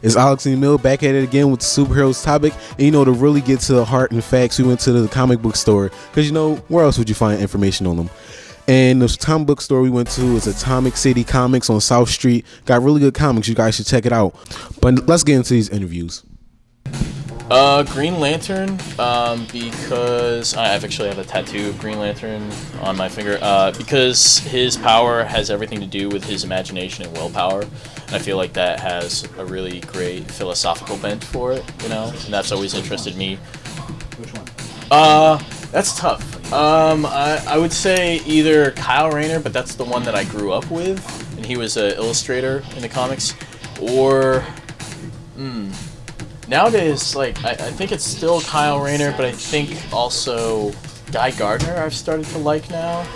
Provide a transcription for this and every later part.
It's Alex and Emil back at it again with the superheroes topic. And to really get to the heart and facts, we went to the comic book store. Because where else would you find information on them? And the comic book store we went to is Atomic City Comics on South Street. Got really good comics. You guys should check it out. But let's get into these interviews. Green Lantern, because I actually have a tattoo of Green Lantern on my finger, because his power has everything to do with his imagination and willpower, and I feel like that has a really great philosophical bent for it, and that's always interested me. Which one? That's tough. I would say either Kyle Rayner, but that's the one that I grew up with, and he was an illustrator in the comics, or, nowadays, I think it's still Kyle Rayner, but I think also Guy Gardner I've started to like now.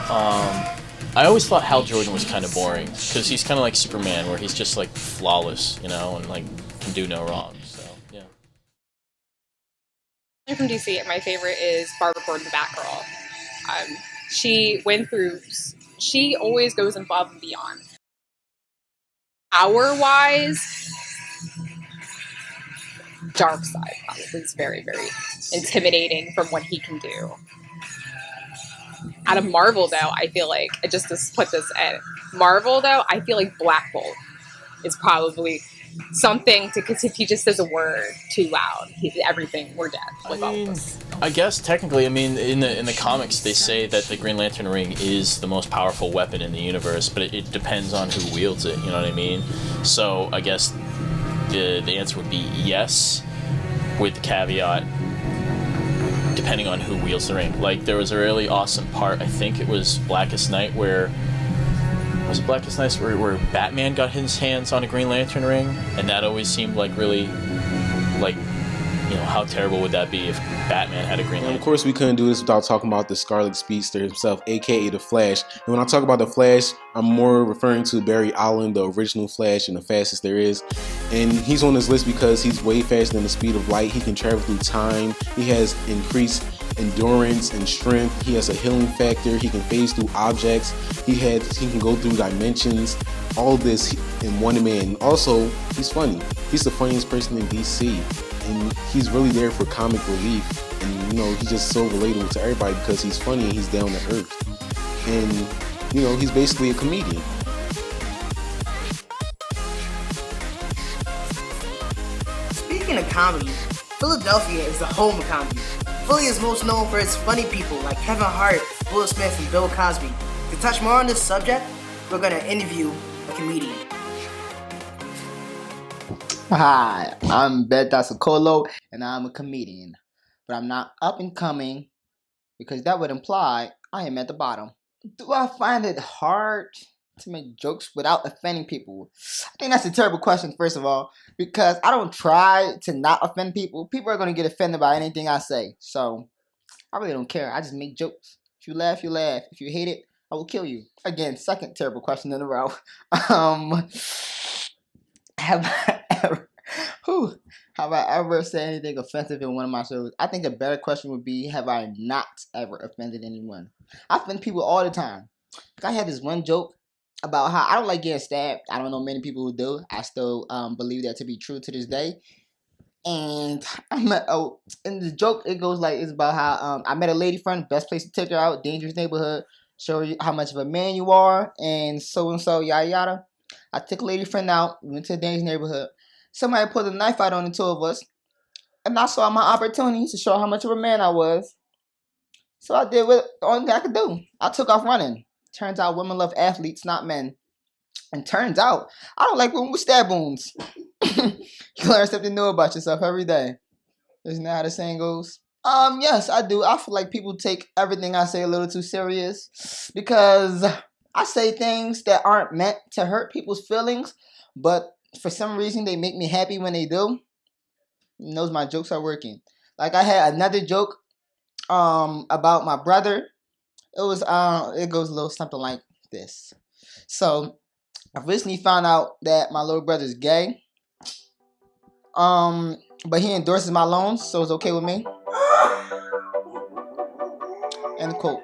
I always thought Hal Jordan was kind of boring, because he's kind of like Superman, where he's just, flawless, and, can do no wrong, so, yeah. From DC, my favorite is Barbara Gordon, the Batgirl. She always goes above and beyond. Power-wise, Darkseid probably is very, very intimidating from what he can do. Out of Marvel, though, I feel like, just to put this in, Marvel, though, I feel like Black Bolt is probably something to, because if he just says a word too loud, everything, we're dead. I guess technically, in the comics, they say that the Green Lantern ring is the most powerful weapon in the universe, but it depends on who wields it, you know what I mean? So I guess the answer would be yes, with the caveat, depending on who wields the ring. There was a really awesome part, I think it was Blackest Night, where Batman got his hands on a Green Lantern ring, and that always seemed really, how terrible would that be if Batman had a Green Lantern? And of course, we couldn't do this without talking about the Scarlet Speedster himself, aka the Flash. And when I talk about the Flash, I'm more referring to Barry Allen, the original Flash and the fastest there is. And he's on this list because he's way faster than the speed of light. He can travel through time. He has increased endurance and strength. He has a healing factor. He can phase through objects. He can go through dimensions. All this in one man. Also, he's funny. He's the funniest person in DC. And he's really there for comic relief, and he's just so relatable to everybody because he's funny and he's down to earth, and he's basically a comedian. Speaking of comedy, Philadelphia is the home of comedy. Philly is most known for its funny people like Kevin Hart, Will Smith, and Bill Cosby. To touch more on this subject, we're going to interview a comedian. Hi, I'm Beta Socolo, and I'm a comedian. But I'm not up and coming, because that would imply I am at the bottom. Do I find it hard to make jokes without offending people? I think that's a terrible question, first of all, because I don't try to not offend people. People are going to get offended by anything I say, so I really don't care. I just make jokes. If you laugh, you laugh. If you hate it, I will kill you. Again, second terrible question in a row. Have I ever said anything offensive in one of my shows? I think a better question would be, have I not ever offended anyone? I offend people all the time. I had this one joke about how I don't like getting stabbed. I don't know many people who do. I still believe that to be true to this day. And in the joke, it goes it's about how I met a lady friend, best place to take her out, dangerous neighborhood, show you how much of a man you are, and so, yada yada. I took a lady friend out, we went to a dangerous neighborhood. Somebody pulled a knife out on the two of us, and I saw my opportunity to show how much of a man I was. So I did what the only thing I could do. I took off running. Turns out women love athletes, not men. And turns out, I don't like women with stab wounds. You learn something new about yourself every day. Isn't that how the saying goes? Yes, I do. I feel like people take everything I say a little too serious, because I say things that aren't meant to hurt people's feelings, but for some reason they make me happy when they do. And those my jokes are working. I had another joke about my brother. It goes a little something like this. So I recently found out that my little brother's gay. But he endorses my loans, so it's okay with me. End quote.